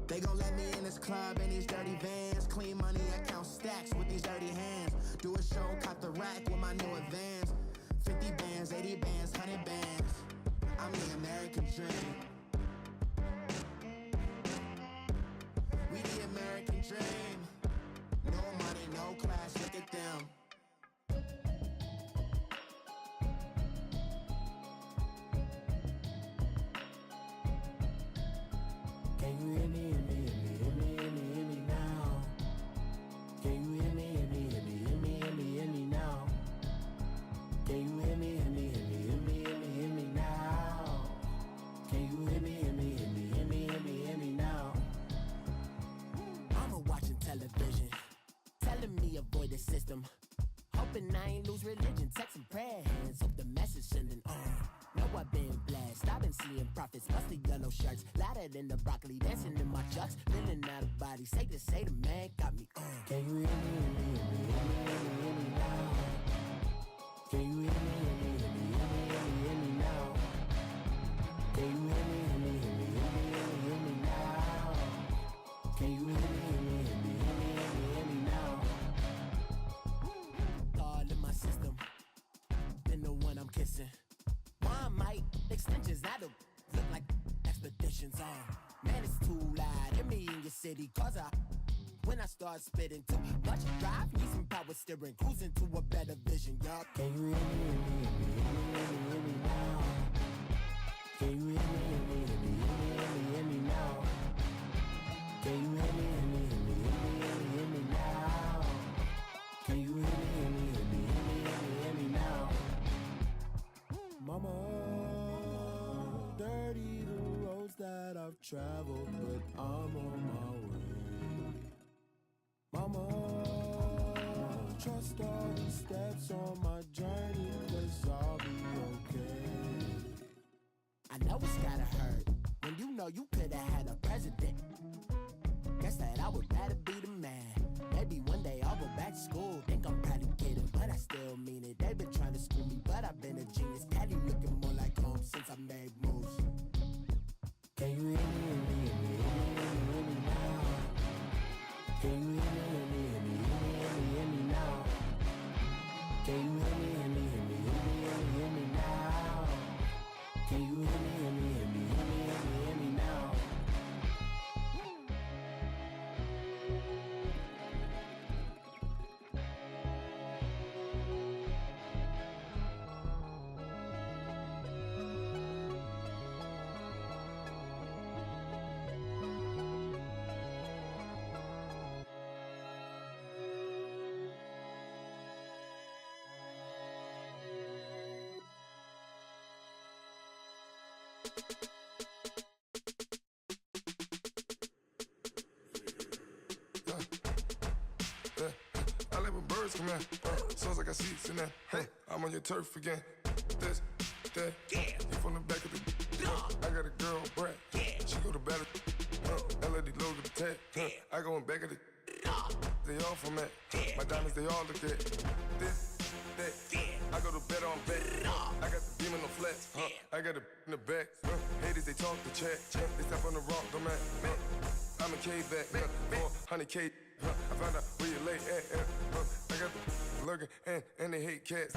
They gon' let me in this club in these dirty vans. Clean money, I count stacks with these dirty hands. Do a show, cop the rack with my new advance. 50 bands, 80 bands, 100 bands. I'm the American dream. We the American dream. No money, no class, look at them. Can you hear me, hear me, hear me, hear me, hear me, hear me now? Can you hear me, hear me, hear me, hear me, hear me, hear me now? Can you hear me, hear me, hear me, hear me, hear me, hear me now? Can you hear me, hear me, hear me, hear me, hear me, hear me now? Mama watching television, telling me avoid the system. Hoping I ain't lose religion, texting prayer hands, hope the message sending on. Know I've been blessed, I've been seeing prophets, mostly yellow shirts, louder than the broccoli, dancing in my chucks, feeling out of body, say the man got me on. Can you hear me, hear me, hear me, hear me, hear me, hear me now? Can you hear me, hear me, hear me, hear me, hear me, hear me now? Can you hear me, hear me, hear me, hear me, hear me, hear me now? Can you hear me, hear me, hear me, hear me, hear me, hear me now? All in my system, been the one I'm kissing. One might extensions, that'll look like expeditions on. Man, it's too loud in me in your city, cause when I start spitting too much drive, need some power steering, cruising to a better vision, yup. Can you hear me, hear me, hear me, hear me, hear me, hear me now? Can you hear me, hear me, hear me, hear me, hear me, hear me now? Can you hear me, hear me, hear me, hear me, hear me, hear me now? Can you hear me, hear me, hear me, hear me, hear me, hear me now? Mama, dirty the roads that I've traveled, but I'm on my way. Mama, trust all the steps on my journey, 'cause I'll be okay. I know it's gotta hurt when you know you could've had a president. Guess that I would rather be the man. Maybe one day I'll go back to school. Think I'm probably kidding, but I still mean it. They've been trying to screw me, but I've been a genius. Caddy looking more like home since I made moves. Can you hear me, hear me, hear me, hear me, hear me, hear me now? Can you hear me, hear me, hear me, hear me, hear me, hear me now? Can you hear me, hear me, hear me, hear me, hear me, hear me now? Can you hear me, hear me, hear me, hear me, hear me, hear me now? I like when birds come in. Sounds like I see seats in there. Hey, I'm on your turf again. This, that, yeah. You from the back of the. I got a girl, Brad. Yeah. She go to battle. LED logo the tag. I go in back of the. They all from that. My diamonds, they all look at. This, that. I go to bed on bed. I got the beam in the flats. I got it in the back. Haters, they talk the chat. They step on the rock, don't man. I'm a cave back. 400K. I found out where you lay at. I got the lurking and they hate cats.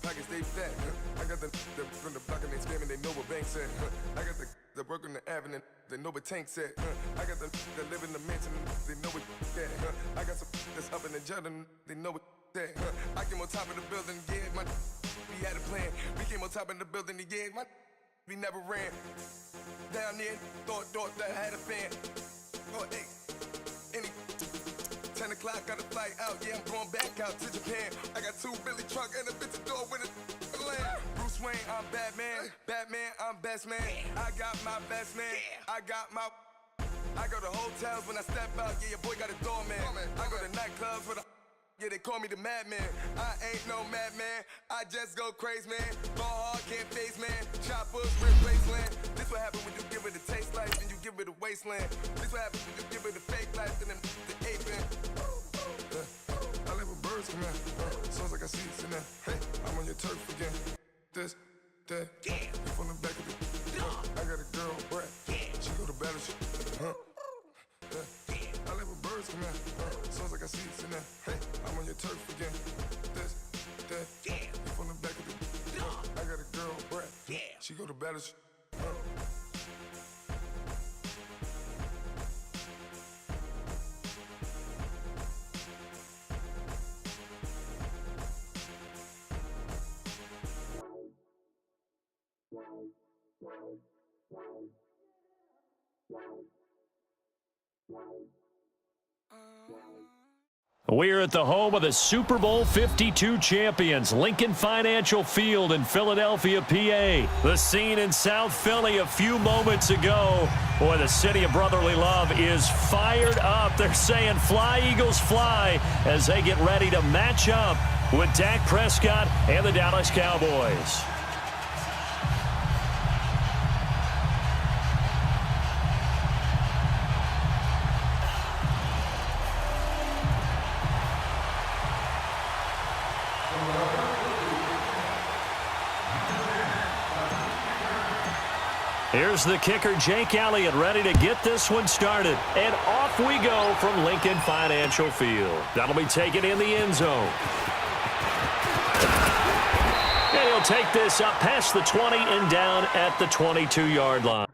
Pockets they fat. I got the from the block and they screaming, they know what banks at. I got the work on the avenue, they know what tanks at. I got the live in the mansion, they know what that. I got some that's up in the jungle, they know what that. I came on top of the building, yeah, my we had a plan. We came on top of the building, yeah, my we never ran. Down there, thought that I had a fan. Oh, hey, any 10 o'clock, got a flight out, yeah, I'm going back out to Japan. I got 2 Billy truck and a bitch door with a land. Bruce Wayne, I'm Batman. Batman, I'm best man. I got my best man. I got my. I go to hotels when I step out, yeah, your boy got a doorman. I go to nightclubs with a. Yeah, they call me the madman. I ain't no madman. I just go crazy, man. Ball hard, can't face, man. Choppers, replace land. This what happen when you give it a taste life and you give it a wasteland. This what happen when you give it a fake life and then the ape man. I live with birds come in. Sounds like I see seats in there. Hey, I'm on your turf again. This, that, yeah. You from the back of the. I got a girl, Brad. Yeah. She go to battle. baddest. We're at the home of the Super Bowl 52 champions, Lincoln Financial Field in Philadelphia, PA. The scene in South Philly a few moments ago. Boy, the city of brotherly love is fired up. They're saying fly, Eagles, fly, as they get ready to match up with Dak Prescott and the Dallas Cowboys. Here's the kicker, Jake Elliott, ready to get this one started. And off we go from Lincoln Financial Field. That'll be taken in the end zone. And he'll take this up past the 20 and down at the 22-yard line.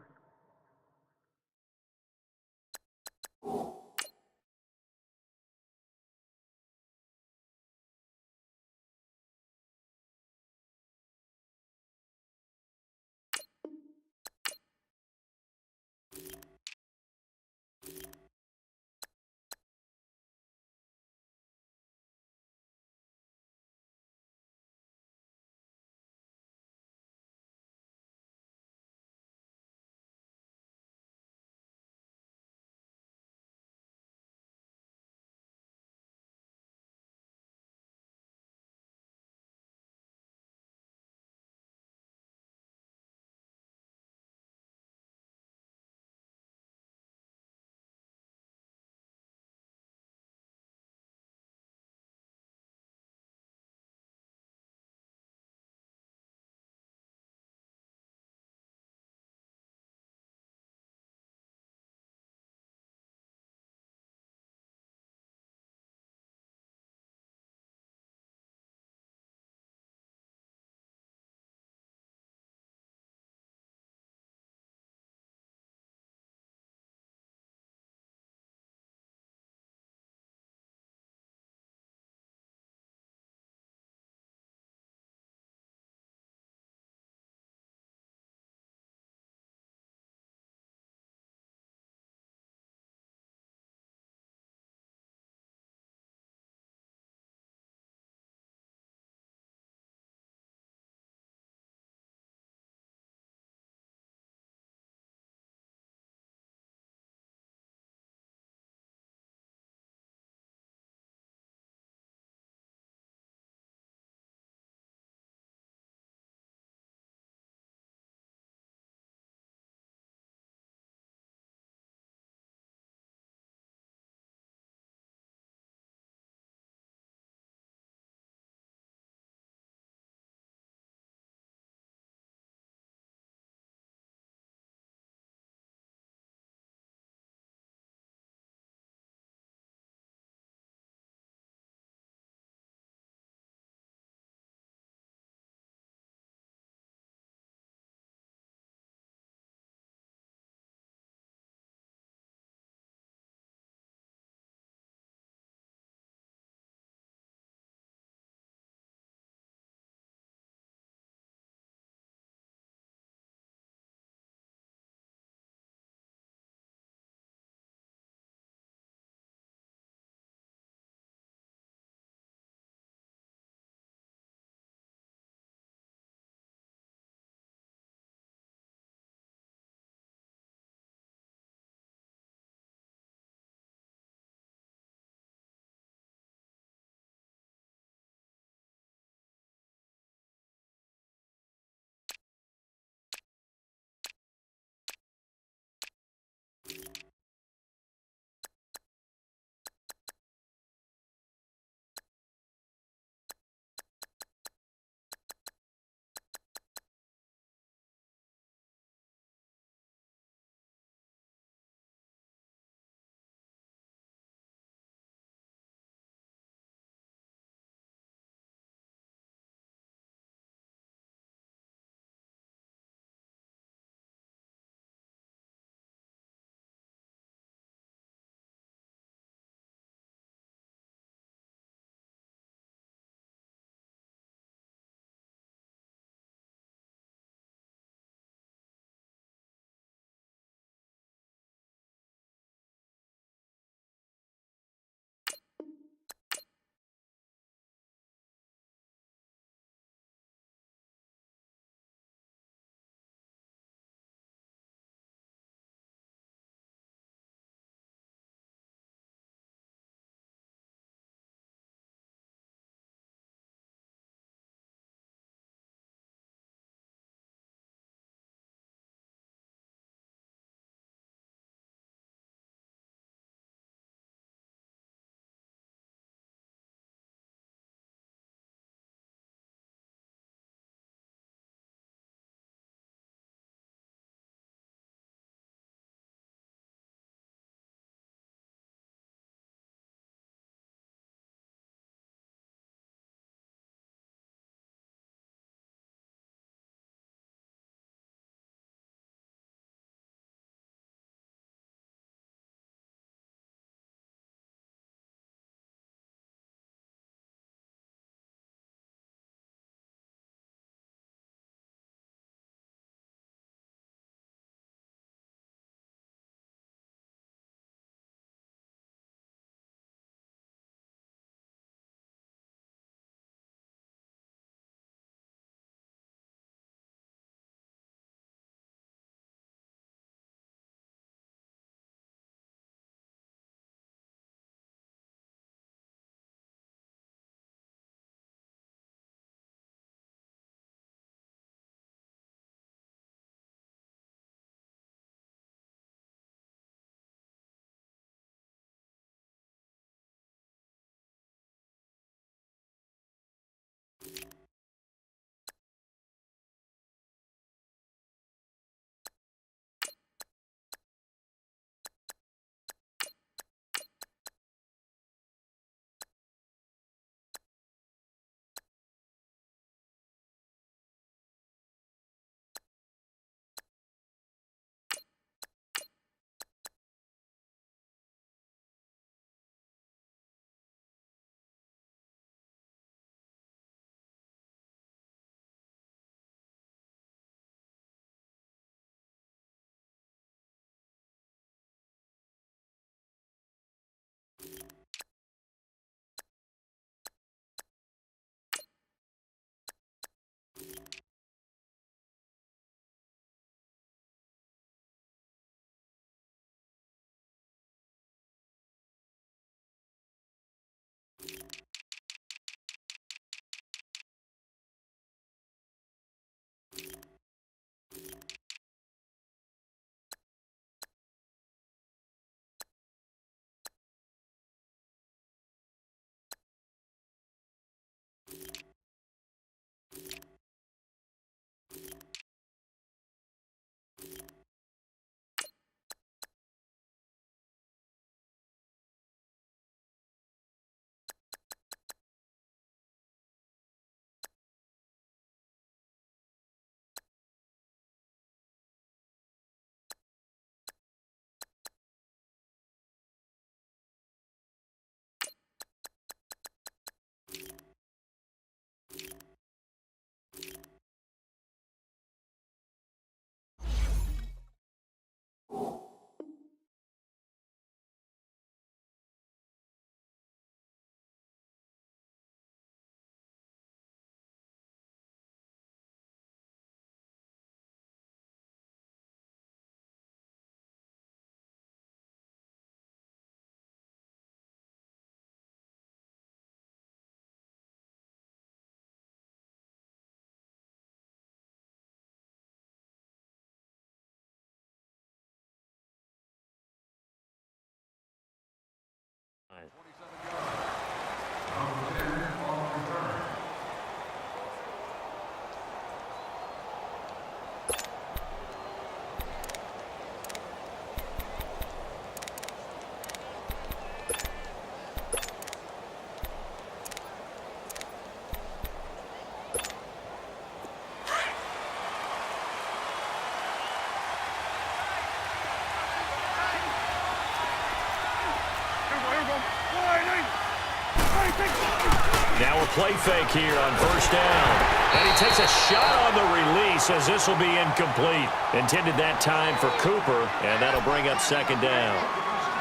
Now a play fake here on first down. And he takes a shot on the release as this will be incomplete. Intended that time for Cooper, and that'll bring up second down.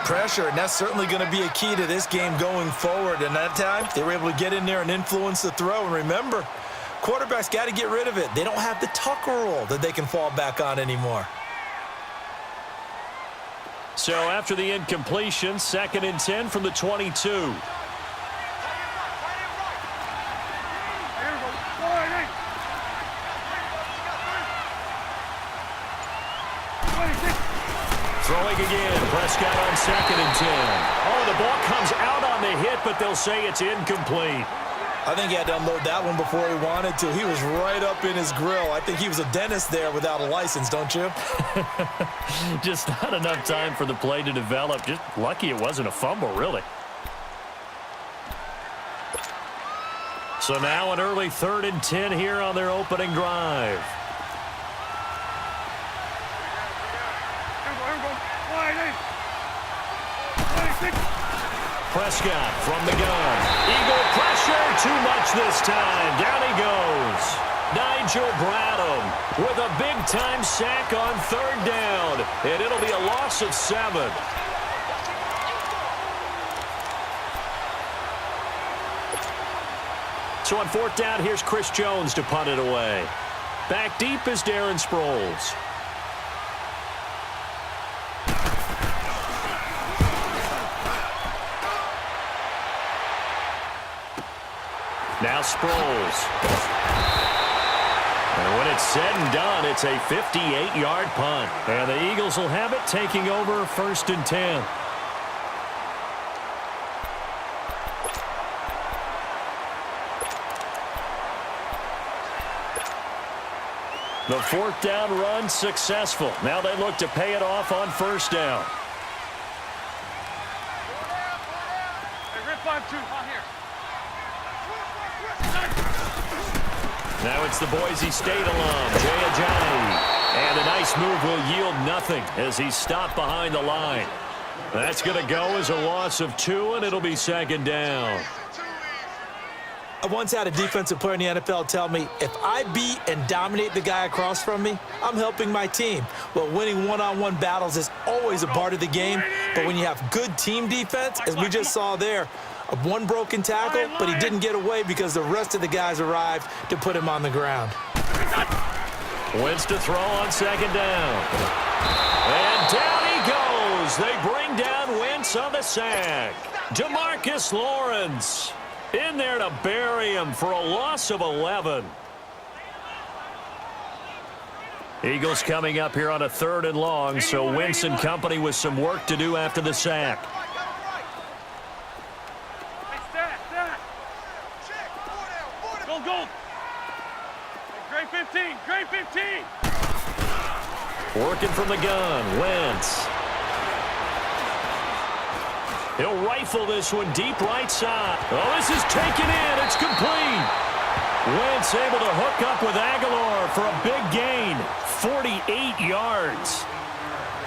Pressure, and that's certainly going to be a key to this game going forward. And that time, they were able to get in there and influence the throw. And remember, quarterbacks got to get rid of it. They don't have the Tucker rule that they can fall back on anymore. So after the incompletion, 2nd and 10 from the 22. Throwing again, Prescott on 2nd and 10. Oh, the ball comes out on the hit, but they'll say it's incomplete. I think he had to unload that one before he wanted to. He was right up in his grill. I think he was a dentist there without a license, don't you? Just not enough time for the play to develop. Just lucky it wasn't a fumble, really. So now an early 3rd and 10 here on their opening drive. Prescott from the gun. Eagle pressure, too much this time. Down he goes. Nigel Bradham with a big-time sack on 3rd down. And it'll be a loss of 7. So on 4th down, here's Chris Jones to punt it away. Back deep is Darren Sproles. Now Sproles. And when it's said and done, it's a 58-yard punt. And the Eagles will have it, taking over 1st and 10. The 4th down run successful. Now they look to pay it off on 1st down. Hey, rip 5-2, on here. Now it's the Boise State alum, Jay Ajayi. And a nice move will yield nothing as he's stopped behind the line. That's going to go as a loss of 2, and it'll be 2nd down. I once had a defensive player in the NFL tell me, if I beat and dominate the guy across from me, I'm helping my team. Well, winning one-on-one battles is always a part of the game, but when you have good team defense, as we just saw there, one broken tackle, but he didn't get away because the rest of the guys arrived to put him on the ground. Wentz to throw on 2nd down. And down he goes. They bring down Wentz on the sack. DeMarcus Lawrence in there to bury him for a loss of 11. Eagles coming up here on a 3rd and long, so Wentz and company with some work to do after the sack. Go. Great 15. Great 15. Working from the gun, Wentz. He'll rifle this one deep right side. Oh, this is taken in. It's complete. Wentz able to hook up with Aguilar for a big gain. 48 yards.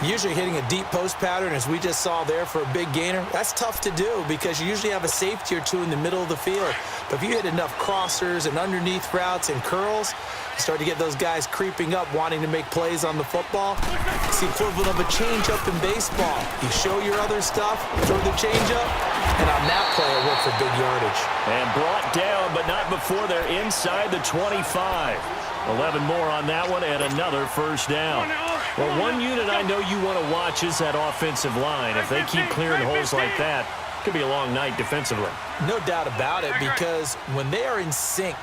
Usually hitting a deep post pattern, as we just saw there, for a big gainer, that's tough to do because you usually have a safety or two in the middle of the field. But if you hit enough crossers and underneath routes and curls, you start to get those guys creeping up, wanting to make plays on the football. It's the equivalent of a changeup in baseball. You show your other stuff, throw the changeup, and on that play, it worked for big yardage. And brought down, but not before they're inside the 25. 11 more on that one, and another 1st down. Well, one unit I know you want to watch is that offensive line. If they keep clearing holes like that, it could be a long night defensively. No doubt about it, because when they are in sync,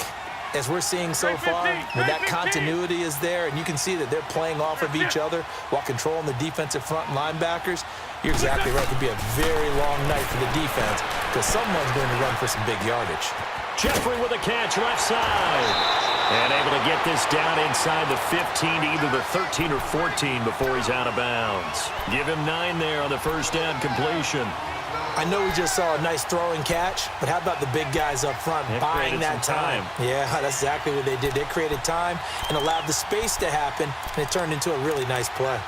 as we're seeing so far, when that continuity is there, and you can see that they're playing off of each other while controlling the defensive front linebackers, you're exactly right. It could be a very long night for the defense because someone's going to run for some big yardage. Jeffrey with a catch left side. And able to get this down inside the 15 to either the 13 or 14 before he's out of bounds. Give him 9 there on the 1st down completion. I know we just saw a nice throwing catch, but how about the big guys up front buying that time? Yeah, that's exactly what they did. They created time and allowed the space to happen, and it turned into a really nice play.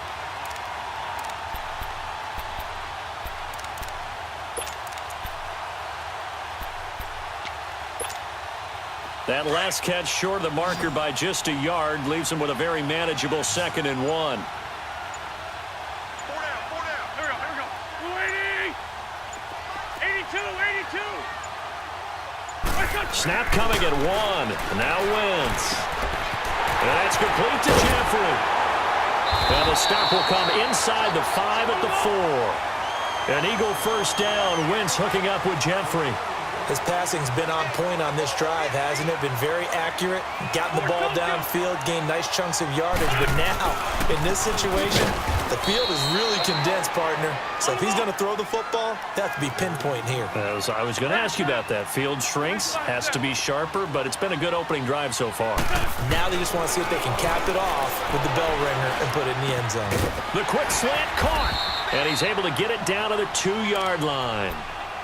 That last catch short of the marker by just a yard leaves him with a very manageable 2nd and 1. 4 down, 4 down. Here we go. 280. 82. Snap coming at 1. Now Wentz. And that's complete to Jeffrey. And the stop will come inside the 5 at the 4. An Eagle first down. Wentz hooking up with Jeffrey. His passing's been on point on this drive, hasn't it? Been very accurate, gotten the ball downfield, gained nice chunks of yardage. But now, in this situation, the field is really condensed, partner. So if he's going to throw the football, that has to be pinpoint here. I was going to ask you about that. Field shrinks, has to be sharper, but it's been a good opening drive so far. Now they just want to see if they can cap it off with the bell ringer and put it in the end zone. The quick slant caught, and he's able to get it down to the 2-yard line.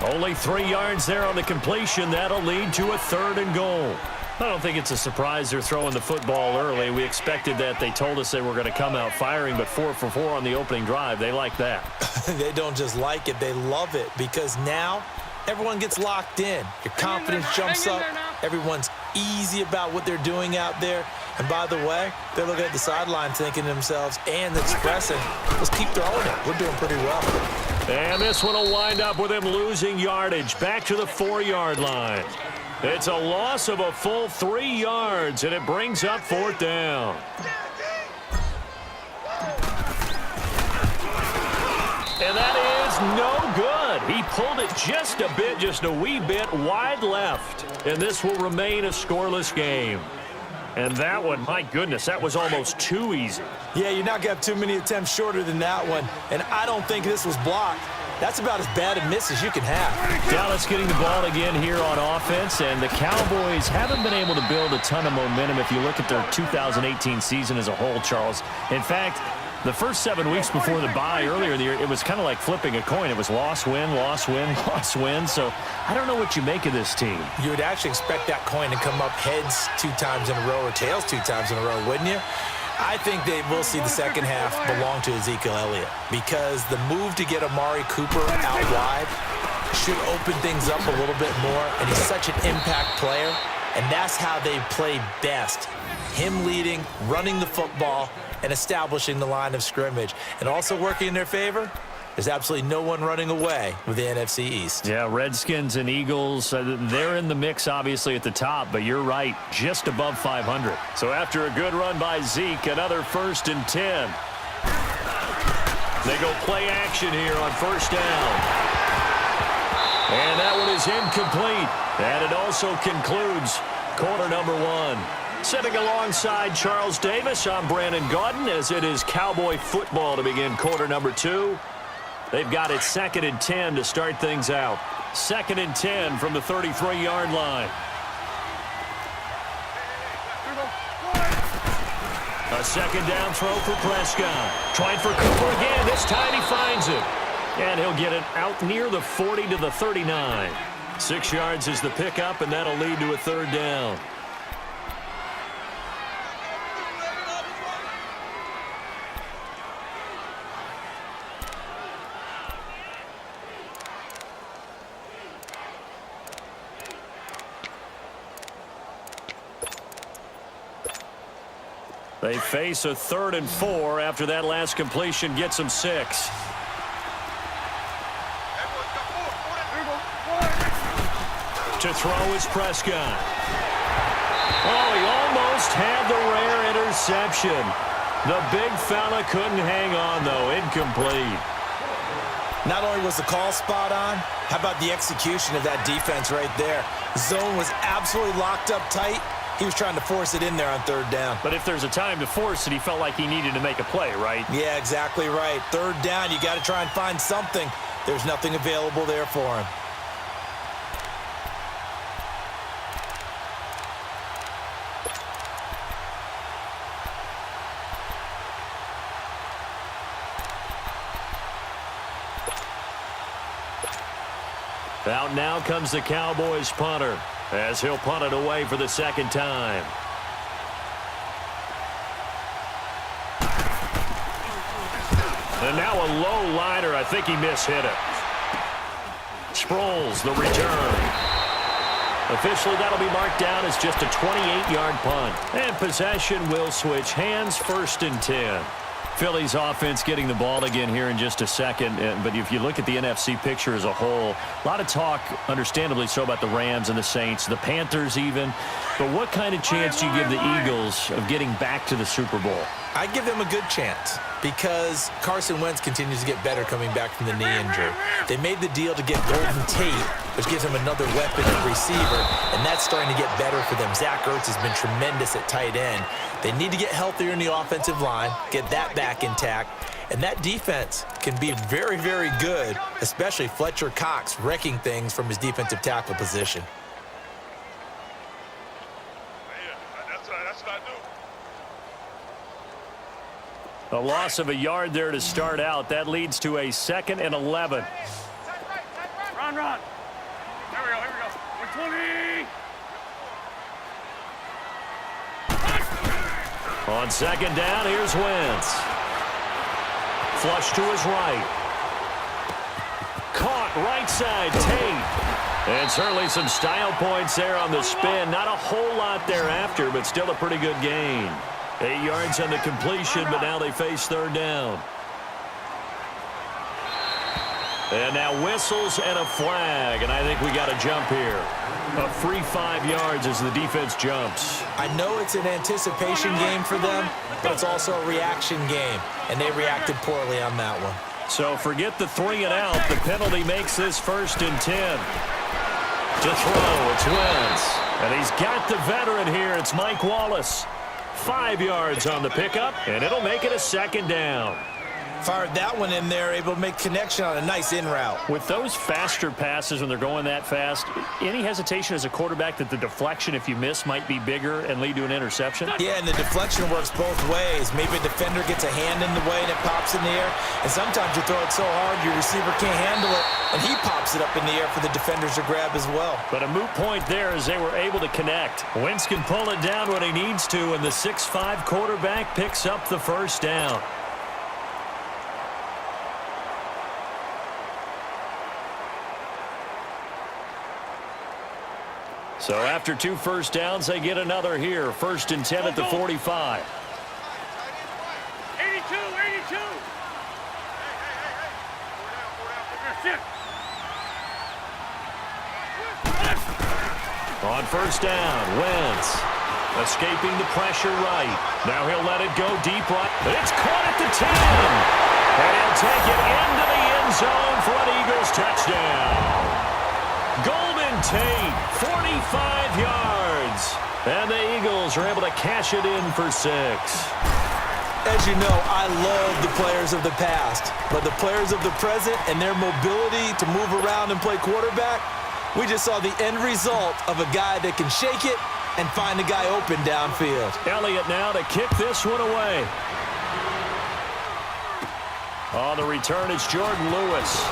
Only 3 yards there on the completion. That'll lead to a 3rd and goal. I don't think it's a surprise they're throwing the football early. We expected that. They told us they were going to come out firing, but 4 for 4 on the opening drive. They like that. They don't just like it. They love it because now everyone gets locked in. Your confidence jumps up. Everyone's easy about what they're doing out there. And by the way, they're looking at the sideline thinking to themselves and expressing, let's keep throwing it. We're doing pretty well. And this one will wind up with him losing yardage back to the 4-yard line. It's a loss of a full 3 yards, and it brings up 4th down. And that is no good. He pulled it just a wee bit wide left. And this will remain a scoreless game. And that one, my goodness, that was almost too easy. Yeah, you're not going to have too many attempts shorter than that one. And I don't think this was blocked. That's about as bad a miss as you can have. Dallas getting the ball again here on offense, and the Cowboys haven't been able to build a ton of momentum if you look at their 2018 season as a whole, Charles. In fact, the first 7 weeks before the bye earlier in the year, it was kind of like flipping a coin. It was loss, win, loss, win, loss, win. So I don't know what you make of this team. You would actually expect that coin to come up heads 2 times in a row or tails 2 times in a row, wouldn't you? I think they will see the second half belong to Ezekiel Elliott because the move to get Amari Cooper out wide should open things up a little bit more, and he's such an impact player, and that's how they play best. Him leading, running the football, and establishing the line of scrimmage. And also working in their favor, there's absolutely no one running away with the NFC East. Yeah, Redskins and Eagles, they're in the mix obviously at the top, but you're right, just above 500. So after a good run by Zeke, another 1st and 10. They go play action here on 1st down. And that one is incomplete. And it also concludes quarter number 1. Sitting alongside Charles Davis, I'm Brandon Gaudin as it is Cowboy football to begin quarter number 2. They've got it 2nd and 10 to start things out. 2nd and 10 from the 33-yard line. A 2nd down throw for Prescott. Trying for Cooper again. This time he finds it. And he'll get it out near the 40 to the 39. 6 yards is the pickup, and that'll lead to a 3rd down. They face a 3rd and 4 after that last completion gets them 6. To throw is Prescott. Oh, he almost had the rare interception. The big fella couldn't hang on, though. Incomplete. Not only was the call spot on, how about the execution of that defense right there? Zone was absolutely locked up tight. He was trying to force it in there on 3rd down. But if there's a time to force it, he felt like he needed to make a play, right? Yeah, exactly right. 3rd down, you got to try and find something. There's nothing available there for him. Out now comes the Cowboys punter as he'll punt it away for the 2nd time. And now a low liner. I think he mishit it. Sproles, the return. Officially, that'll be marked down as just a 28-yard punt. And possession will switch hands, 1st and 10. Philly's offense getting the ball again here in just a second. But if you look at the NFC picture as a whole, a lot of talk, understandably so, about the Rams and the Saints, the Panthers even. But what kind of chance do you give the Eagles of getting back to the Super Bowl? I give them a good chance because Carson Wentz continues to get better coming back from the knee injury. They made the deal to get Golden Tate, which gives him another weapon at receiver, and that's starting to get better for them. Zach Ertz has been tremendous at tight end. They need to get healthier in the offensive line, get that back intact, and that defense can be very, very good, especially Fletcher Cox wrecking things from his defensive tackle position. That's what I do. A loss of a yard there to start out. That leads to a 2nd and 11. Run. Here we go. 120. On 2nd down, here's Wentz. Flush to his right. Caught right side, Tate. And certainly some style points there on the spin. Not a whole lot thereafter, but still a pretty good gain. 8 yards on the completion, but now they face 3rd down. And now whistles and a flag, and I think we got a jump here. A free 5 yards as the defense jumps. I know it's an anticipation game for them, but it's also a reaction game, and they reacted poorly on that one. So forget the 3 and out. The penalty makes this 1st and 10. To throw, it's Wentz. And he's got the veteran here. It's Mike Wallace. 5 yards on the pickup, and it'll make it a 2nd down. Fired that one in there, able to make connection on a nice in route. With those faster passes when they're going that fast, any hesitation as a quarterback that the deflection, if you miss, might be bigger and lead to an interception? Yeah, and the deflection works both ways. Maybe a defender gets a hand in the way and it pops in the air, and sometimes you throw it so hard your receiver can't handle it, and he pops it up in the air for the defenders to grab as well. But a moot point there as they were able to connect. Wentz can pull it down when he needs to, and the 6'5" quarterback picks up the 1st down. So after 2 first downs, they get another here. 1st and 10 at the 45. 82. On 1st down, Wentz escaping the pressure right. Now he'll let it go deep right. It's caught at the 10. And he'll take it into the end zone for an Eagles touchdown. Golden Tate, 45 yards. And the Eagles are able to cash it in for 6. As you know, I love the players of the past, but the players of the present and their mobility to move around and play quarterback, we just saw the end result of a guy that can shake it and find a guy open downfield. Elliott now to kick this one away. On the return, it's Jordan Lewis.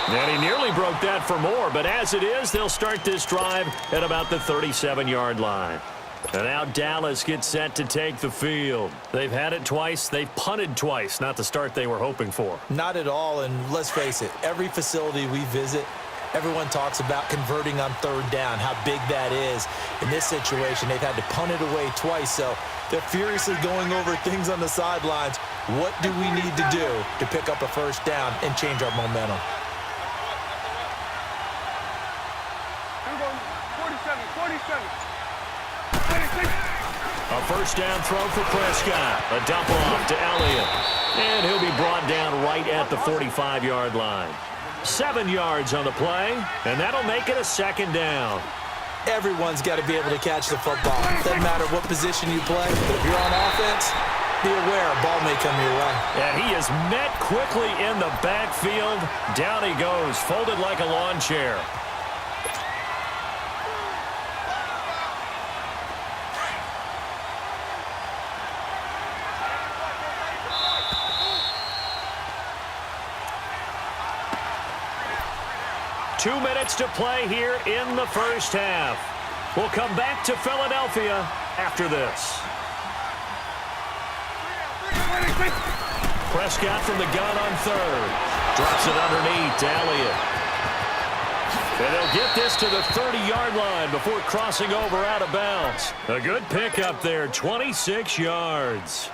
And he nearly broke that for more, but as it is, they'll start this drive at about the 37-yard line. And now Dallas gets set to take the field. They've had it twice. They've punted twice. Not the start they were hoping for. Not at all, and let's face it, every facility we visit, everyone talks about converting on 3rd down, how big that is. In this situation, they've had to punt it away twice, so they're furiously going over things on the sidelines. What do we need to do to pick up a 1st down and change our momentum? 47. A 1st down throw for Prescott. A dump off to Elliott. And he'll be brought down right at the 45-yard line. 7 yards on the play, and that'll make it a 2nd down. Everyone's got to be able to catch the football. Doesn't matter what position you play, but if you're on offense, be aware a ball may come your way. And he is met quickly in the backfield. Down he goes, folded like a lawn chair. Two minutes to play here in the 1st half. We'll come back to Philadelphia after this. Prescott from the gun on 3rd. Drops it underneath to Elliott. And they'll get this to the 30-yard line before crossing over out of bounds. A good pickup there, 26 yards.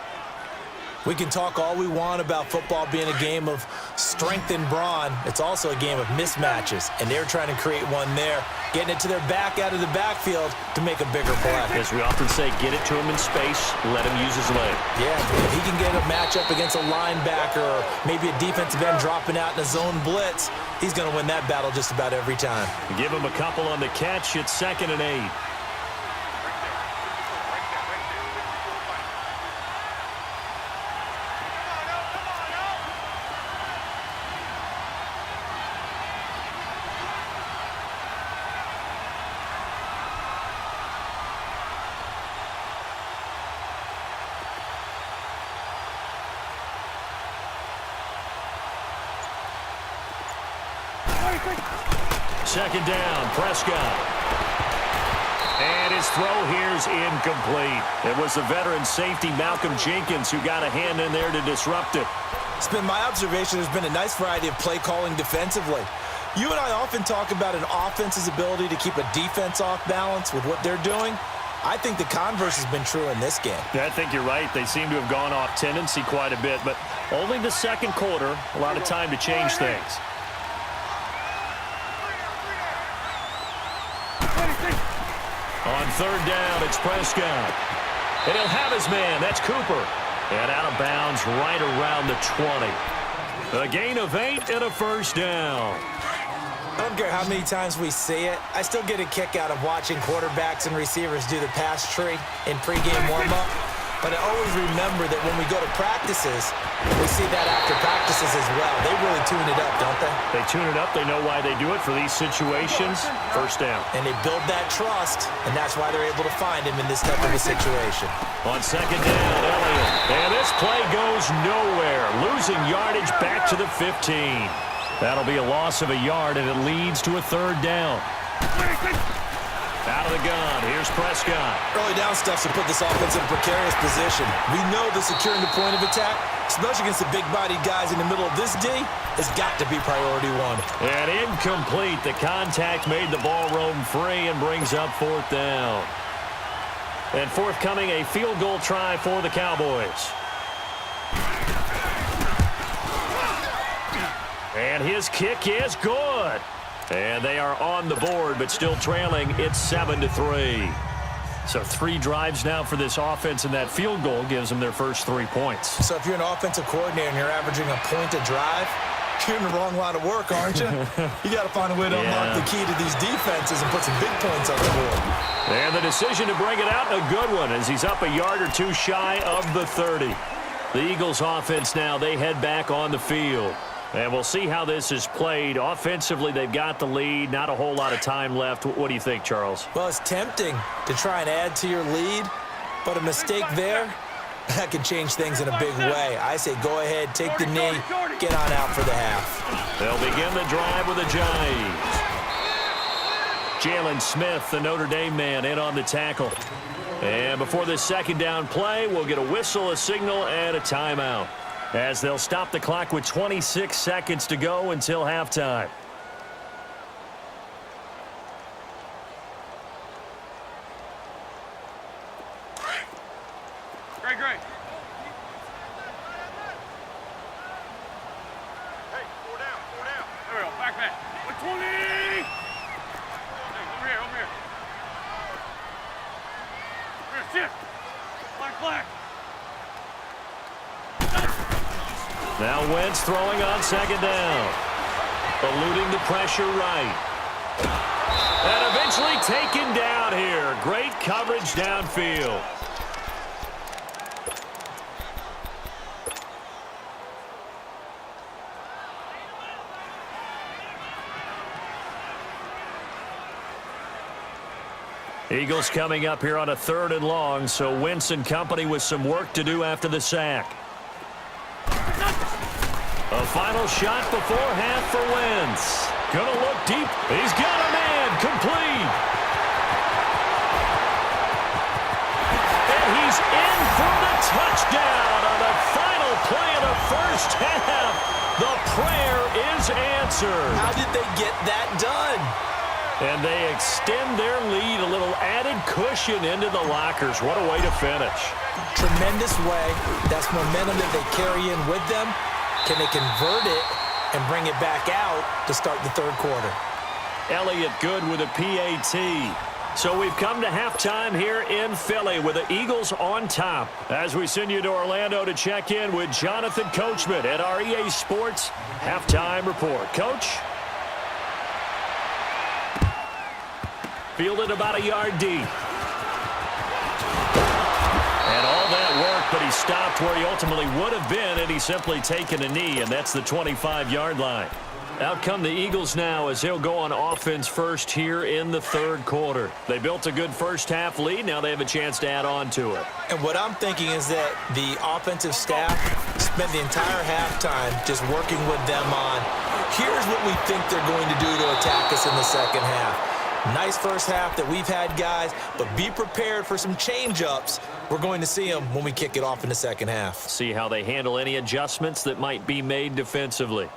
We can talk all we want about football being a game of strength and brawn. It's also a game of mismatches, and they're trying to create one there, getting it to their back out of the backfield to make a bigger play. As we often say, get it to him in space, let him use his leg. Yeah, if he can get a matchup against a linebacker or maybe a defensive end dropping out in a zone blitz, he's going to win that battle just about every time. Give him a couple on the catch. It's 2nd and 8. Second down, Prescott. And his throw here's incomplete. It was the veteran safety Malcolm Jenkins who got a hand in there to disrupt it. It's been my observation there's been a nice variety of play calling defensively. You and I often talk about an offense's ability to keep a defense off balance with what they're doing. I think the converse has been true in this game. Yeah, I think you're right. They seem to have gone off tendency quite a bit, but only the second quarter, a lot of time to change things. On 3rd down, it's Prescott. And he'll have his man. That's Cooper. And out of bounds right around the 20. A gain of 8 and a 1st down. I don't care how many times we see it. I still get a kick out of watching quarterbacks and receivers do the pass tree in pregame warm-up. But I always remember that when we go to practices, we see that after practices as well. They really tune it up, don't they? They tune it up. They know why they do it for these situations. 1st down. And they build that trust, and that's why they're able to find him in this type of a situation. On 2nd down, Elliott. And this play goes nowhere. Losing yardage back to the 15. That'll be a loss of a yard, and it leads to a 3rd down. Out of the gun, here's Prescott. Early down stuff to put this offense in a precarious position. We know that securing the point of attack, especially against the big-bodied guys in the middle of this D, has got to be priority one. And incomplete. The contact made the ball roam free and brings up 4th down. And forthcoming, a field goal try for the Cowboys. And his kick is good. And they are on the board, but still trailing. It's 7-3. So 3 drives now for this offense, and that field goal gives them their first 3 points. So if you're an offensive coordinator and you're averaging a point a drive, you're in the wrong line of work, aren't you? You got to find a way to unlock the key to these defenses and put some big points on the board. And the decision to bring it out, a good one, as he's up a yard or 2 shy of the 30. The Eagles offense now, they head back on the field. And we'll see how this is played. Offensively, they've got the lead. Not a whole lot of time left. What do you think, Charles? Well, it's tempting to try and add to your lead, but a mistake there, that can change things in a big way. I say go ahead, take the knee, get on out for the half. They'll begin the drive with a jive. Jalen Smith, the Notre Dame man, in on the tackle. And before this 2nd down play, we'll get a whistle, a signal, and a timeout, as they'll stop the clock with 26 seconds to go until halftime. Great. Hey, 4 down. There we go, back man. 20! Hey, over here. Shift. Black. Now Wentz throwing on 2nd down. Eluding the pressure right. And eventually taken down here. Great coverage downfield. Eagles coming up here on a 3rd and long, so Wentz and company with some work to do after the sack. A final shot before half for Wentz. Gonna look deep. He's got a man. Complete. And he's in for the touchdown on the final play of the 1st half. The prayer is answered. How did they get that done? And they extend their lead, a little added cushion into the lockers. What a way to finish. Tremendous way. That's momentum that they carry in with them. Can they convert it and bring it back out to start the third quarter? Elliott good with a PAT. So we've come to halftime here in Philly with the Eagles on top. As we send you to Orlando to check in with Jonathan Coachman at our EA Sports Halftime Report. Coach? Fielded about a yard deep. And all that work, but he stopped where he ultimately would have been, and he's simply taken a knee, and that's the 25-yard line. Out come the Eagles now as they'll go on offense first here in the third quarter. They built a good first-half lead. Now they have a chance to add on to it. And what I'm thinking is that the offensive staff spent the entire halftime just working with them on, here's what we think they're going to do to attack us in the second half. Nice first half that we've had, guys, but be prepared for some change-ups. We're going to see them when we kick it off in the second half. See how they handle any adjustments that might be made defensively.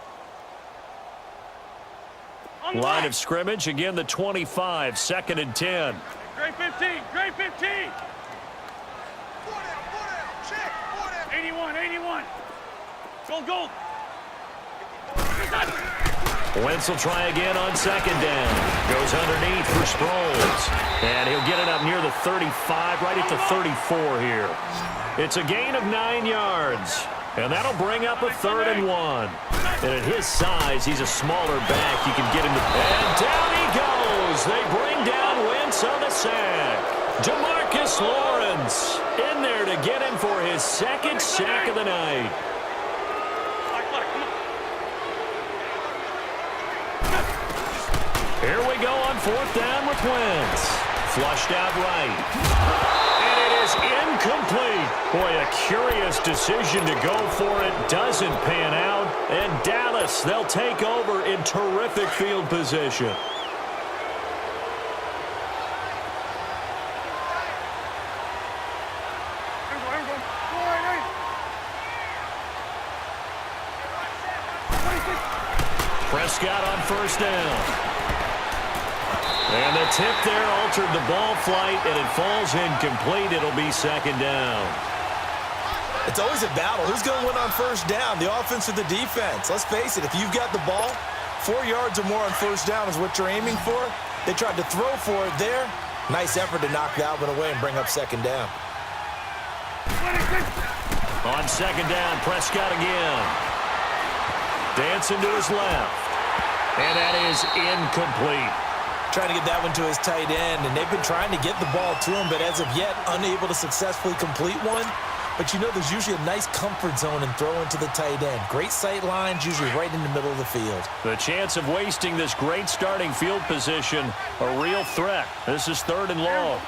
Line of scrimmage, again the 25, 2nd and 10. Great 15, great 15. 81, 81. Gold. Wentz will try again on 2nd down. Goes underneath for Sproles. And he'll get it up near the 35, right at the 34 here. It's a gain of 9 yards. And that'll bring up a 3rd and 1. And at his size, he's a smaller back. You can get him to... And down he goes. They bring down Wentz on the sack. DeMarcus Lawrence in there to get him for his 2nd sack of the night. Here we go on 4th down with Wentz. Flushed out right. And it is incomplete. Boy, a curious decision to go for it. Doesn't pan out. And Dallas, they'll take over in terrific field position. Prescott on 1st down. And the tip there altered the ball flight, and it falls incomplete. It'll be 2nd down. It's always a battle. Who's going to win on 1st down, the offense or the defense? Let's face it, if you've got the ball, 4 yards or more on 1st down is what you're aiming for. They tried to throw for it there. Nice effort to knock that one away and bring up 2nd down. On 2nd down, Prescott again. Dancing to his left. And that is incomplete. Trying to get that one to his tight end, and they've been trying to get the ball to him, but as of yet, unable to successfully complete one. But you know there's usually a nice comfort zone in throwing to the tight end. Great sight lines, usually right in the middle of the field. The chance of wasting this great starting field position, a real threat. This is 3rd and long.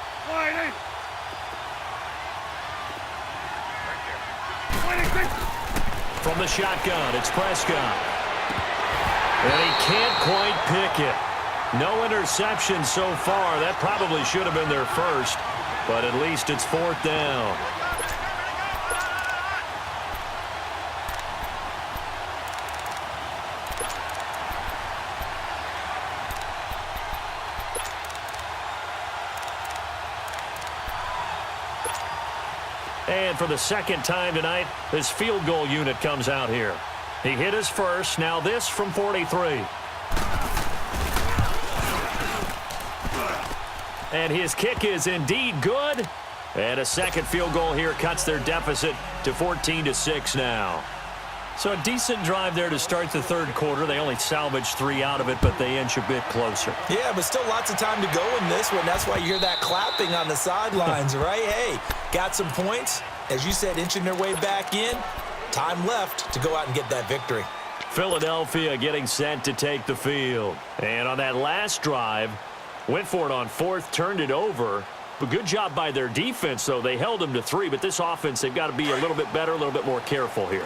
From the shotgun, it's Prescott. And he can't quite pick it. No interception so far. That probably should have been their first, but at least it's 4th down. And for the 2nd time tonight, this field goal unit comes out here. He hit his first. Now this from 43. And his kick is indeed good. And a 2nd field goal here cuts their deficit to 14-6 now. So a decent drive there to start the 3rd quarter. They only salvaged 3 out of it, but they inch a bit closer. Yeah, but still lots of time to go in this one. That's why you hear that clapping on the sidelines, right? Hey, got some points. As you said, inching their way back in. Time left to go out and get that victory. Philadelphia getting set to take the field. And on that last drive, went for it on 4th, turned it over. But good job by their defense, though. They held them to 3, but this offense, they've got to be a little bit better, a little bit more careful here.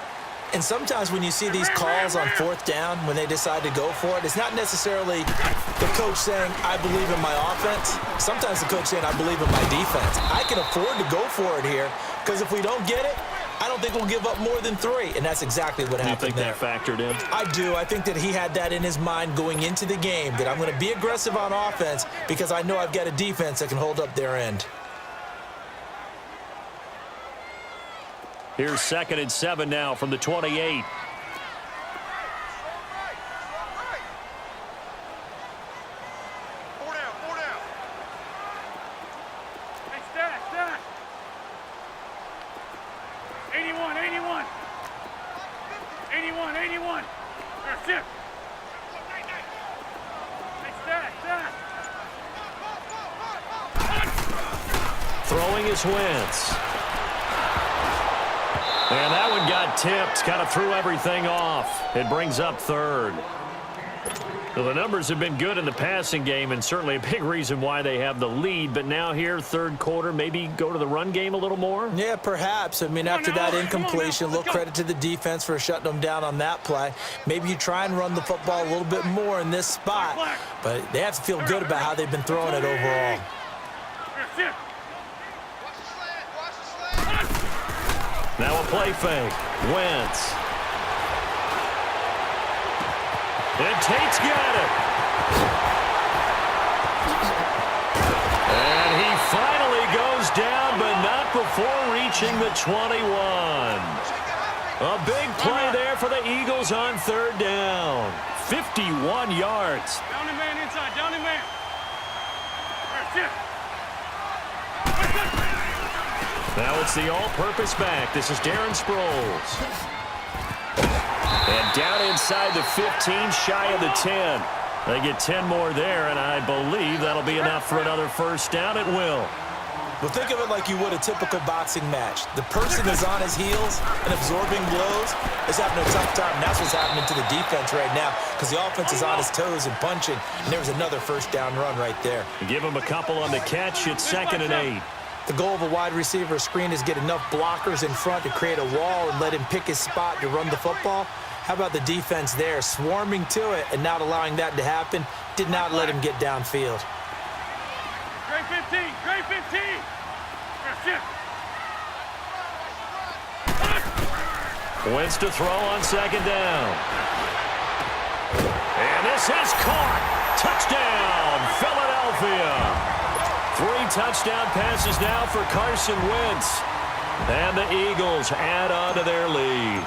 And sometimes when you see these calls on 4th down, when they decide to go for it, it's not necessarily the coach saying, I believe in my offense. Sometimes the coach saying, I believe in my defense. I can afford to go for it here because if we don't get it, I don't think we'll give up more than 3, and that's exactly what happened there. You think that factored in? I do. I think that he had that in his mind going into the game, that I'm going to be aggressive on offense because I know I've got a defense that can hold up their end. Here's 2nd and 7 now from the 28. Throwing is Wentz. And that one got tipped, kind of threw everything off. It brings up 3rd. Well, the numbers have been good in the passing game, and certainly a big reason why they have the lead. But now here, 3rd quarter, maybe go to the run game a little more? Yeah, perhaps. I mean, after that incompletion, a little credit to the defense for shutting them down on that play. Maybe you try and run the football a little bit more in this spot. But they have to feel good about how they've been throwing it overall. Now a play fake. Wentz. And Tate's got it. And he finally goes down, but not before reaching the 21. A big play there for the Eagles on 3rd down. 51 yards. Down the man inside. Down the man. Now it's the all-purpose back. This is Darren Sproles. And down inside the 15, shy of the 10. They get 10 more there, and I believe that'll be enough for another 1st down. It will. Well, think of it like you would a typical boxing match. The person is on his heels and absorbing blows is having a tough time. And that's what's happening to the defense right now because the offense is on his toes and punching, and there's another 1st down run right there. Give him a couple on the catch. It's 2nd and 8. The goal of a wide receiver screen is get enough blockers in front to create a wall and let him pick his spot to run the football. How about the defense there, swarming to it and not allowing that to happen? Did not let him get downfield. Great 15, great 15. Wentz to throw on 2nd down. And this is caught. Touchdown, Philadelphia. 3 touchdown passes now for Carson Wentz. And the Eagles add on to their lead.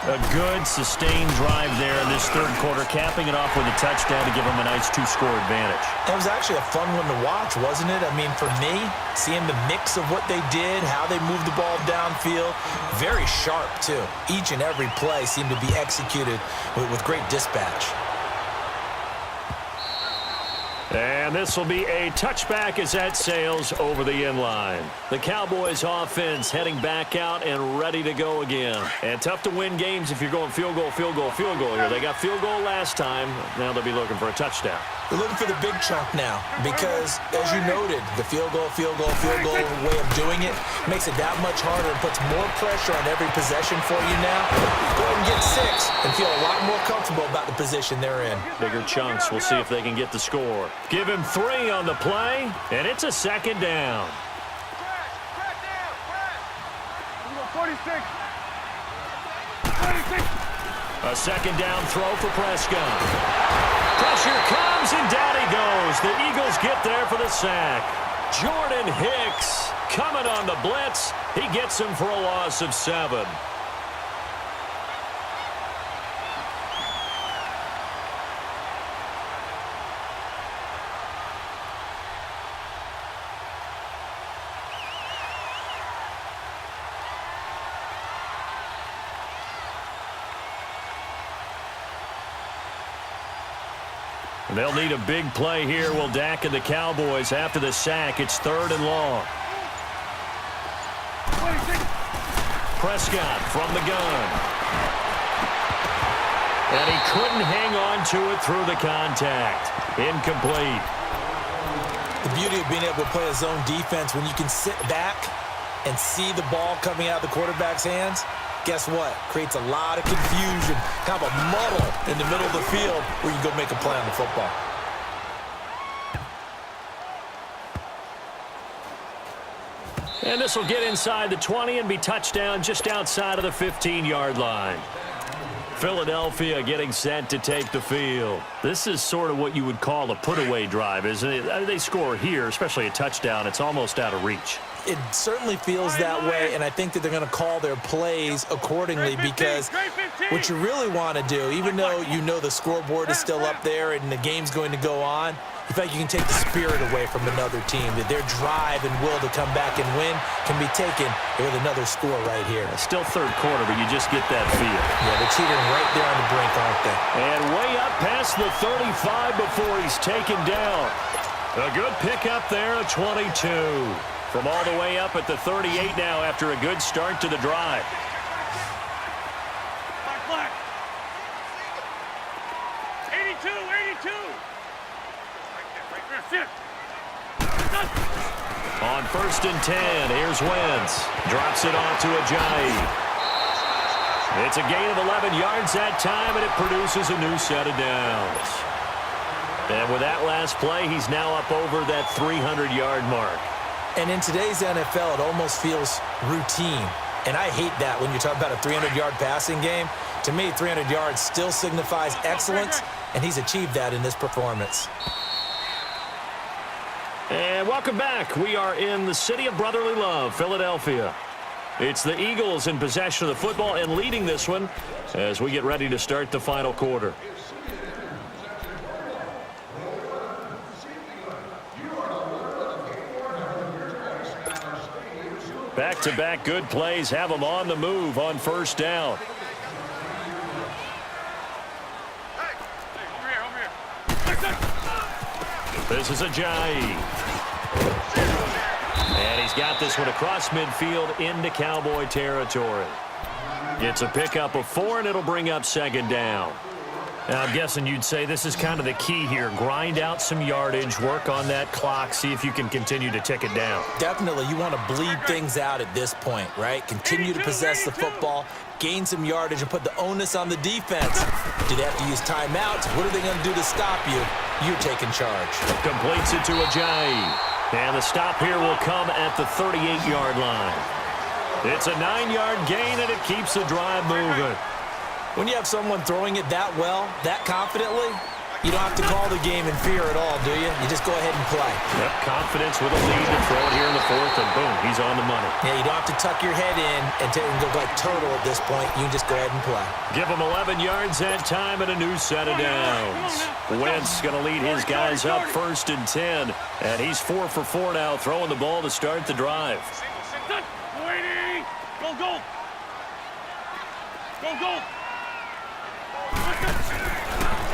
A good, sustained drive there in this 3rd quarter, capping it off with a touchdown to give them a nice 2-score advantage. It was actually a fun one to watch, wasn't it? I mean, for me, seeing the mix of what they did, how they moved the ball downfield, very sharp, too. Each and every play seemed to be executed with great dispatch. And this will be a touchback as that sails over the end line. The Cowboys offense heading back out and ready to go again. And tough to win games if you're going field goal, field goal, field goal here. They got field goal last time. Now they'll be looking for a touchdown. They're looking for the big chunk now because, as you noted, the field goal way of doing it makes it that much harder and puts more pressure on every possession for you now. Go ahead and get 6 and feel a lot more comfortable about the position they're in. Bigger chunks. We'll see if they can get the score. Give him 3 on the play, and it's a 2nd down. 46. A 2nd down throw for Prescott. Pressure comes, and down he goes. The Eagles get there for the sack. Jordan Hicks coming on the blitz. He gets him for a loss of 7. They'll need a big play here. Will Dak and the Cowboys after the sack. It's 3rd and long. Prescott from the gun. And he couldn't hang on to it through the contact. Incomplete. The beauty of being able to play a zone defense when you can sit back and see the ball coming out of the quarterback's hands, guess what? Creates a lot of confusion, kind of a muddle in the middle of the field where you go make a play on the football. And this will get inside the 20 and be touchdown just outside of the 15-yard line. Philadelphia getting set to take the field. This is sort of what you would call a put-away drive, isn't it? They score here, especially a touchdown. It's almost out of reach. It certainly feels that way, and I think that they're going to call their plays accordingly because what you really want to do, even though you know the scoreboard is still up there and the game's going to go on, you feel like you can take the spirit away from another team, that their drive and will to come back and win can be taken with another score right here. Still third quarter, but you just get that feel. Yeah, they're teetering right there on the brink, aren't they? And way up past the 35 before he's taken down. A good pickup there, a 22. From all the way up at the 38 now after a good start to the drive. Black. 82, 82. On 1st and 10, here's Wentz. Drops it off to Ajayi. It's a gain of 11 yards that time, and it produces a new set of downs. And with that last play, he's now up over that 300-yard mark. And in today's NFL, it almost feels routine. And I hate that when you talk about a 300-yard passing game. To me, 300 yards still signifies excellence, and he's achieved that in this performance. And welcome back. We are in the city of brotherly love, Philadelphia. It's the Eagles in possession of the football and leading this one as we get ready to start the final quarter. Back-to-back good plays have them on the move on 1st down. This is Ajayi. And he's got this one across midfield into Cowboy territory. It's a pickup of 4, and it'll bring up 2nd down. Now, I'm guessing you'd say this is kind of the key here. Grind out some yardage, work on that clock, see if you can continue to tick it down. Definitely, you want to bleed things out at this point, right? Continue to possess the football, gain some yardage, and put the onus on the defense. Do they have to use timeouts? What are they going to do to stop you? You're taking charge. Completes it to Ajayi. And the stop here will come at the 38-yard line. It's a 9-yard gain, and it keeps the drive moving. When you have someone throwing it that well, that confidently, you don't have to call the game in fear at all, do you? You just go ahead and play. Yep, confidence with a lead to throw it here in the 4th, and boom, he's on the money. Yeah, you don't have to tuck your head in and go like turtle at this point. You can just go ahead and play. Give him 11 yards that time and a new set of downs. Wentz going to lead his guys up 1st and 10, and he's 4 for 4 now, throwing the ball to start the drive. Go, go. Go, go.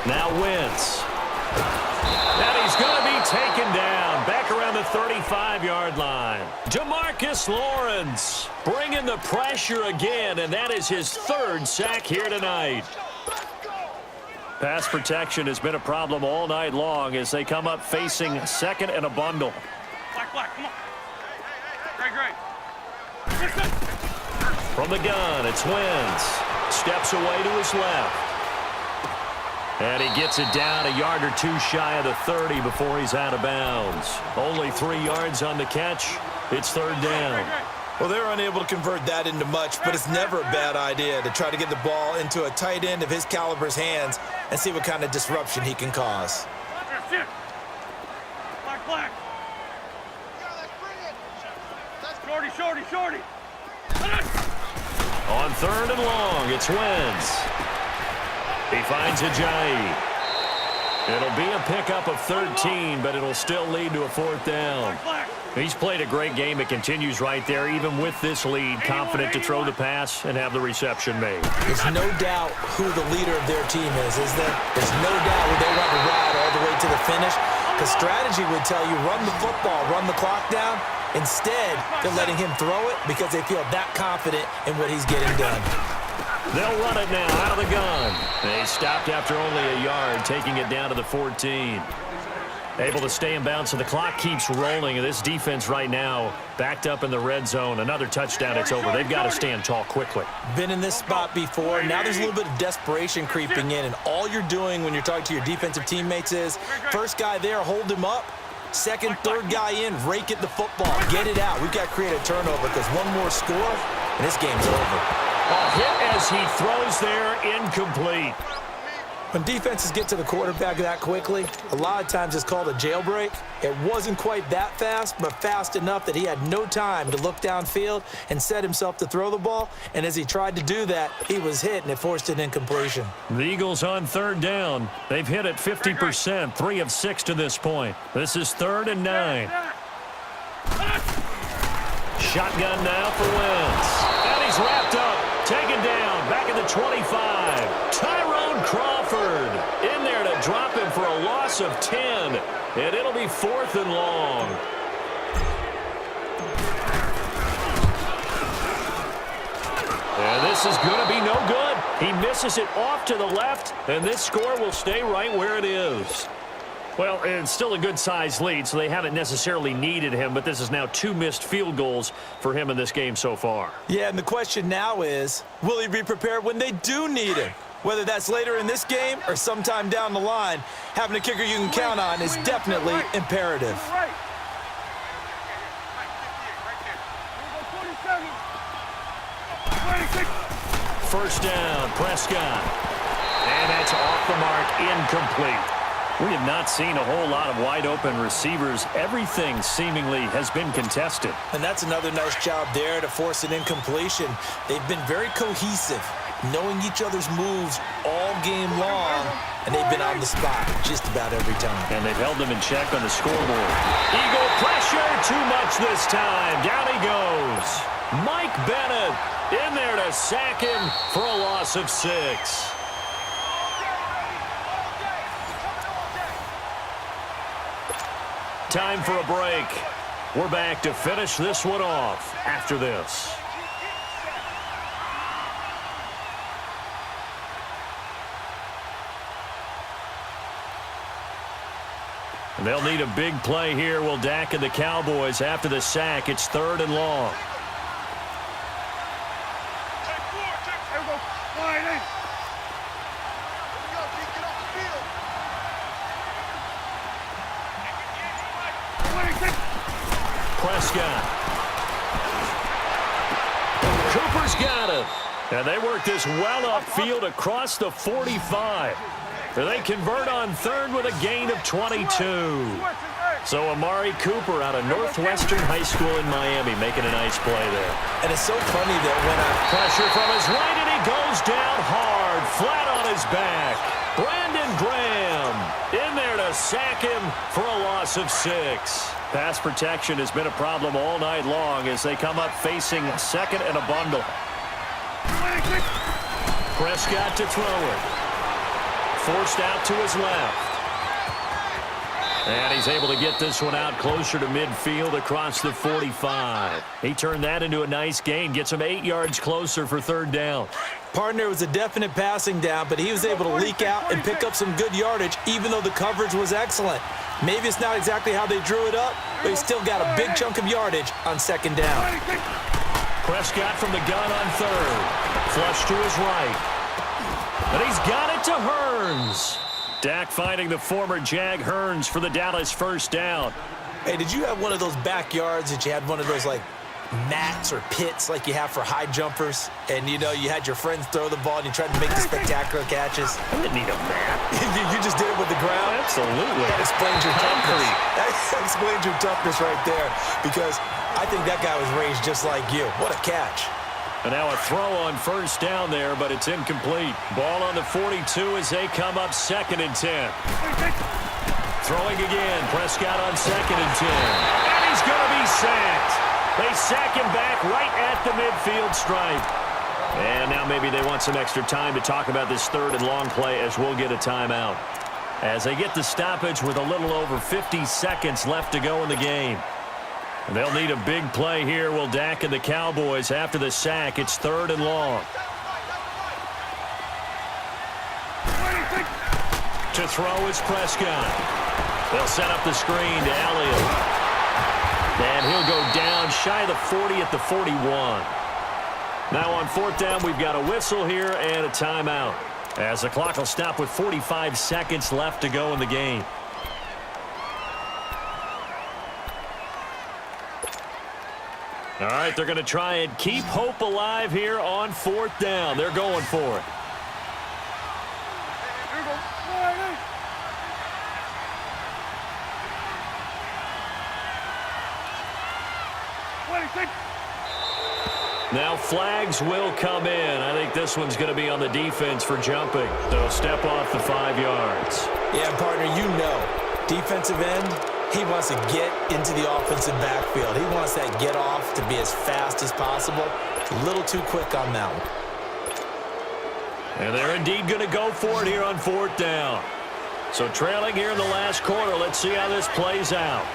Now Wentz. And he's going to be taken down back around the 35-yard line. Demarcus Lawrence bringing the pressure again, and that is his 3rd sack here tonight. Pass protection has been a problem all night long as they come up facing 2nd and a bundle. Black, come on. Great. From the gun, it's Wentz. Steps away to his left. And he gets it down a yard or 2 shy of the 30 before he's out of bounds. Only 3 yards on the catch. It's 3rd down. Well, they're unable to convert that into much, but it's never a bad idea to try to get the ball into a tight end of his caliber's hands and see what kind of disruption he can cause. Black. Shorty. On 3rd and long, it's Wentz. He finds Ajayi. It'll be a pickup of 13, but it'll still lead to a 4th down. He's played a great game. It continues right there, even with this lead, confident to throw the pass and have the reception made. There's no doubt who the leader of their team is there? There's no doubt who they want to ride all the way to the finish. Because strategy would tell you run the football, run the clock down. Instead, they're letting him throw it because they feel that confident in what he's getting done. They'll run it now out of the gun. They stopped after only a yard, taking it down to the 14. Able to stay in bounds, so the clock keeps rolling. And this defense right now backed up in the red zone. Another touchdown, it's over. They've got to stand tall quickly. Been in this spot before. Now there's a little bit of desperation creeping in. And all you're doing when you're talking to your defensive teammates is, first guy there, hold him up. Second, third guy in, rake at the football. Get it out. We've got to create a turnover because one more score, and this game's over. A hit as he throws there, incomplete. When defenses get to the quarterback that quickly, a lot of times it's called a jailbreak. It wasn't quite that fast, but fast enough that he had no time to look downfield and set himself to throw the ball. And as he tried to do that, he was hit, and it forced an incompletion. The Eagles on third down. They've hit it 50%, 3 of 6 to this point. This is 3rd and 9. Shotgun now for Wentz. And he's wrapped up, taken down, back at the 25. Tyrone Crawford in there to drop him for a loss of 10. And it'll be 4th and long. And this is going to be no good. He misses it off to the left, and this score will stay right where it is. Well, it's still a good-sized lead, so they haven't necessarily needed him, but this is now 2 missed field goals for him in this game so far. Yeah, and the question now is, will he be prepared when they do need him? Whether that's later in this game or sometime down the line, having a kicker you can count on is definitely imperative. First down, Prescott. And that's off the mark, incomplete. We have not seen a whole lot of wide-open receivers. Everything seemingly has been contested. And that's another nice job there to force an incompletion. They've been very cohesive, knowing each other's moves all game long, and they've been on the spot just about every time. And they've held them in check on the scoreboard. Eagle pressure, too much this time. Down he goes. Mike Bennett in there to sack him for a loss of 6. Time for a break. We're back to finish this one off after this. And they'll need a big play here. Will Dak and the Cowboys after the sack. It's 3rd and long. Prescott. Cooper's got it. And they work this well upfield across the 45. They convert on 3rd with a gain of 22. So Amari Cooper out of Northwestern High School in Miami making a nice play there. And it's so funny that when pressure from his right, and he goes down hard, flat on his back. Brandon Graham in there to sack him for a loss of 6. Pass protection has been a problem all night long as they come up facing 2nd and a bundle. Prescott to throw it. Forced out to his left. And he's able to get this one out closer to midfield across the 45. He turned that into a nice gain. Gets him 8 yards closer for 3rd down. Partner was a definite passing down, but he was able to leak out and pick up some good yardage, even though the coverage was excellent. Maybe it's not exactly how they drew it up, but he still got a big chunk of yardage on 2nd down. Prescott from the gun on 3rd. Flush to his right. And he's got it to Hearns. Dak finding the former Jag Hearns for the Dallas first down. Hey, did you have one of those backyards that you had one of those, like, mats or pits like you have for high jumpers? And, you know, you had your friends throw the ball and you tried to make the spectacular catches? I didn't need a mat. you just did it with the ground? Absolutely. That explains your toughness. That explains your toughness right there, because I think that guy was raised just like you. What a catch. And now a throw on first down there, but it's incomplete. Ball on the 42 as they come up 2nd and 10. Throwing again. Prescott on 2nd and 10. And he's going to be sacked. They sack him back right at the midfield stripe. And now maybe they want some extra time to talk about this 3rd and long play as we'll get a timeout. As they get the stoppage with a little over 50 seconds left to go in the game. And they'll need a big play here. Will Dak and the Cowboys after the sack. It's 3rd and long. To throw is Prescott. They'll set up the screen to Elliott. And he'll go down shy of the 40 at the 41. Now on 4th down, we've got a whistle here and a timeout, as the clock will stop with 45 seconds left to go in the game. All right, they're going to try and keep hope alive here on 4th down. They're going for it. Now flags will come in. I think this one's going to be on the defense for jumping. They'll step off the 5 yards. Yeah, partner, you know, defensive end, he wants to get into the offensive backfield. He wants that get off to be as fast as possible. A little too quick on that one. And they're indeed going to go for it here on 4th down. So trailing here in the last quarter. Let's see how this plays out.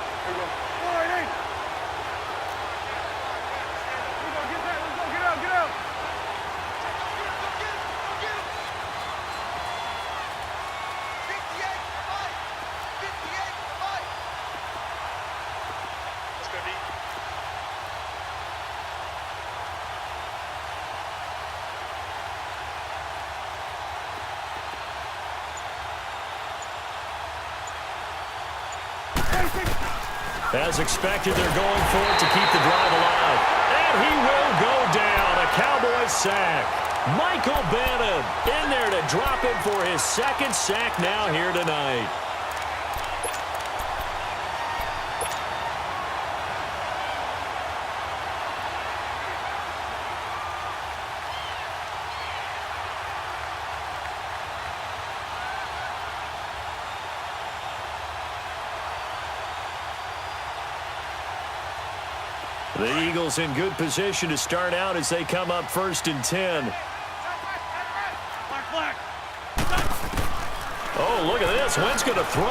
As expected, they're going for it to keep the drive alive. And he will go down. A Cowboys sack. Michael Bannon in there to drop it for his 2nd sack now here tonight. The Eagles in good position to start out as they come up 1st and 10. Oh, look at this. Wentz going to throw.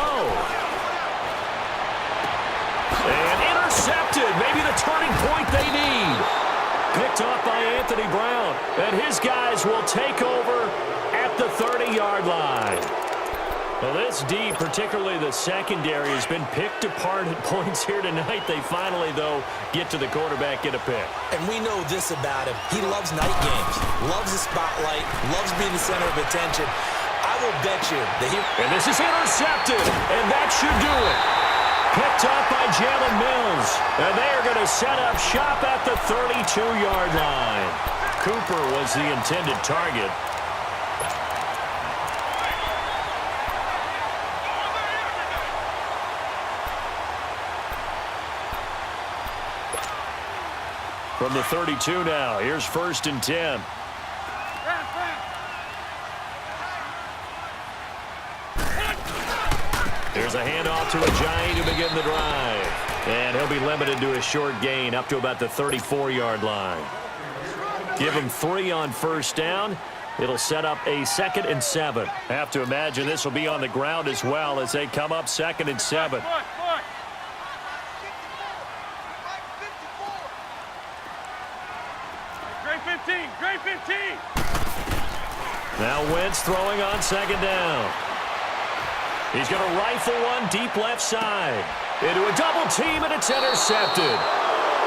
And intercepted. Maybe the turning point they need. Picked off by Anthony Brown. And his guys will take over at the 30-yard line. Well, this D, particularly the secondary, has been picked apart at points here tonight. They finally, though, get to the quarterback, get a pick. And we know this about him. He loves night games, loves the spotlight, loves being the center of attention. I will bet you that he... And this is intercepted, and that should do it. Picked up by Jalen Mills, and they are going to set up shop at the 32-yard line. Cooper was the intended target. From the 32 now, here's 1st and 10. There's a handoff to a Giant to begin the drive. And he'll be limited to a short gain up to about the 34-yard line. Give him 3 on 1st down. It'll set up a 2nd and 7. Have to imagine this will be on the ground as well as they come up 2nd and 7. Great 15. Now Wentz throwing on 2nd down. He's going to rifle one deep left side. Into a double team, and it's intercepted.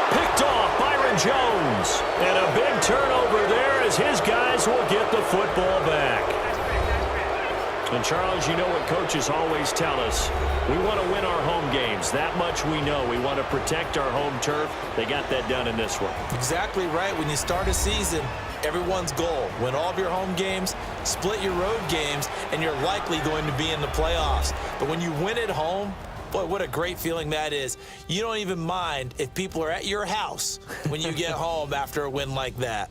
Picked off Byron Jones. And a big turnover there as his guys will get the football back. And, Charles, you know what coaches always tell us. We want to win our home games. That much we know. We want to protect our home turf. They got that done in this one. Exactly right. When you start a season, everyone's goal, win all of your home games, split your road games, and you're likely going to be in the playoffs. But when you win at home, boy, what a great feeling that is. You don't even mind if people are at your house when you get home after a win like that.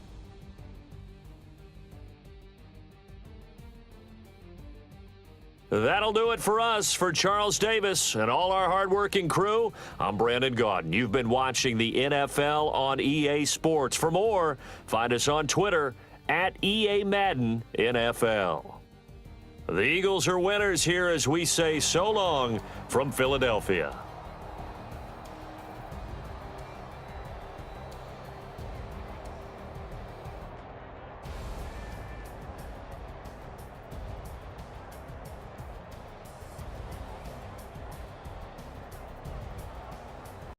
That'll do it for us. For Charles Davis and all our hardworking crew, I'm Brandon Gaudin. You've been watching the NFL on EA Sports. For more, find us on Twitter at EA Madden NFL. The Eagles are winners here as we say so long from Philadelphia.